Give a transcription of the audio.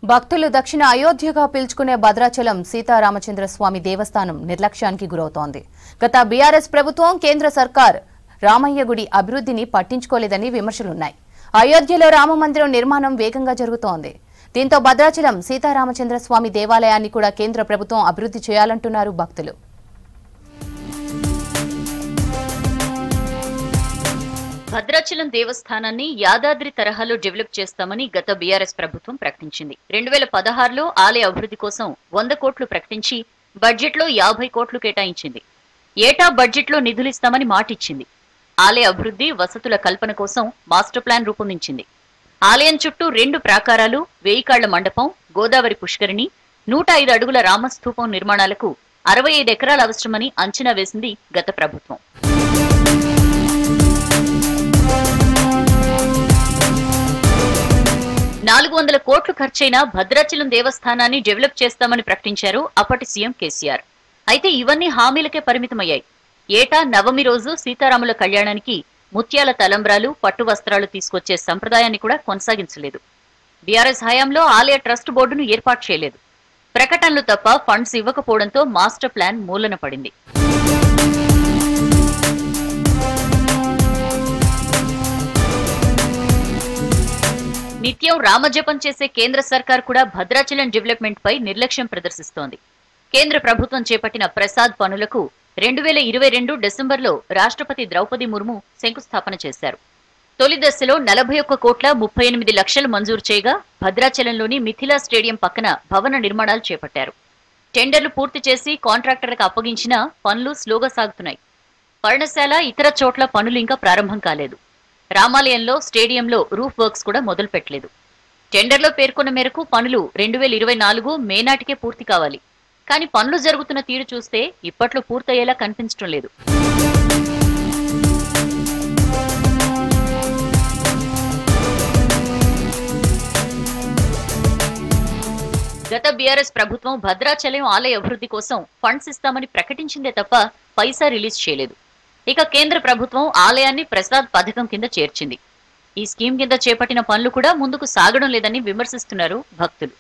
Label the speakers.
Speaker 1: భక్తులు దక్షిణ అయోధ్యగా పిలుచుకునే భద్రాచలం సీతారామచంద్ర స్వామి దేవస్థానం నిర్లక్ష్యానికి గురవుతోంది. గత బీఆర్ఎస్ ప్రభుత్వం కేంద్ర సర్కార్ రామయ్య గుడి అభివృద్ధిని పట్టించుకోలేదని విమర్శలున్నాయి. అయోధ్యలో రామమందిరం నిర్మాణం వేగంగా జరుగుతోంది. దీంతో భద్రాచలం సీతారామచంద్ర స్వామి దేవాలయాన్ని కూడా కేంద్ర ప్రభుత్వం అభివృద్ధి చేయాలంటున్నారు భక్తులు.
Speaker 2: భద్రాచలం దేవస్థానాన్ని యాదాద్రి తరహాలో డెవలప్ చేస్తామని గత బీఆర్ఎస్ ప్రభుత్వం ప్రకటించింది. 2016లో ఆలయ అభివృద్ధి కోసం 100 కోట్లు ప్రకటించి బడ్జెట్లో 50 కోట్లు కేటాయించింది. ఏటా బడ్జెట్లో నిధులిస్తామని మాటిచ్చింది. ఆలయ అభివృద్ధి, వసతుల కల్పన కోసం మాస్టర్ ప్లాన్ రూపొందించింది. ఆలయం చుట్టూ 2 ప్రాకారాలు, 1000 కాళ్ల మండపం, గోదావరి పుష్కరిణి, 105 అడుగుల రామస్థూపం నిర్మాణాలకు 65 ఎకరాలు అవసరమని అంచనా వేసింది గత ప్రభుత్వం. 400 కోట్లు ఖర్చైన భద్రాచలం దేవస్థానాన్ని డెవలప్ చేస్తామని ప్రకటించారు అప్పటి సీఎం కేసీఆర్. అయితే ఇవన్నీ హామీలకే పరిమితమయ్యాయి. ఏటా నవమి రోజు సీతారాముల కళ్యాణానికి ముత్యాల తలంబ్రాలు, పట్టు వస్త్రాలు తీసుకొచ్చే సంప్రదాయాన్ని కూడా కొనసాగించలేదు. బీఆర్ఎస్ హయాంలో ఆలయ ట్రస్ట్ బోర్డును ఏర్పాటు చేయలేదు. ప్రకటనలు తప్ప ఫండ్స్ ఇవ్వకపోవడంతో మాస్టర్ ప్లాన్ మూలన పడింది. నిత్యం రామజపం చేసే కేంద్ర సర్కార్ కూడా భద్రాచలం డెవలప్మెంట్ పై నిర్లక్ష్యం ప్రదర్శిస్తోంది. కేంద్ర ప్రభుత్వం చేపట్టిన ప్రసాద్ పనులకు 2022 డిసెంబర్లో రాష్ట్రపతి ద్రౌపది ముర్ము శంకుస్థాపన చేశారు. తొలి దశలో 41 కోట్ల 38 లక్షలు మంజూరు చేయగా భద్రాచలంలోని మిథిలా స్టేడియం పక్కన భవన నిర్మాణాలు చేపట్టారు. టెండర్లు పూర్తి చేసి కాంట్రాక్టర్లకు అప్పగించినా పనులు స్లోగా సాగుతున్నాయి. పర్ణశాల, ఇతర చోట్ల పనులు ఇంకా ప్రారంభం కాలేదు. రామాలయంలో, స్టేడియంలో రూఫ్ వర్క్స్ కూడా మొదలు పెట్టలేదు. టెండర్లో పేర్కొన్న మేరకు పనులు 2024 మే నాటికే పూర్తి కావాలి. కానీ పనులు జరుగుతున్న తీరు చూస్తే ఇప్పట్లో పూర్తయ్యేలా కనిపించడం లేదు. గత బీఆర్ఎస్ ప్రభుత్వం భద్రాచలం ఆలయ అభివృద్ధి కోసం ఫండ్స్ ఇస్తామని ప్రకటించిందే తప్ప పైసా రిలీజ్ చేయలేదు. ఇక కేంద్ర ప్రభుత్వం ఆలయాన్ని ప్రసాద్ పథకం కింద చేర్చింది. ఈ స్కీమ్ కింద చేపట్టిన పనులు కూడా ముందుకు సాగడం లేదని విమర్శిస్తున్నారు భక్తులు.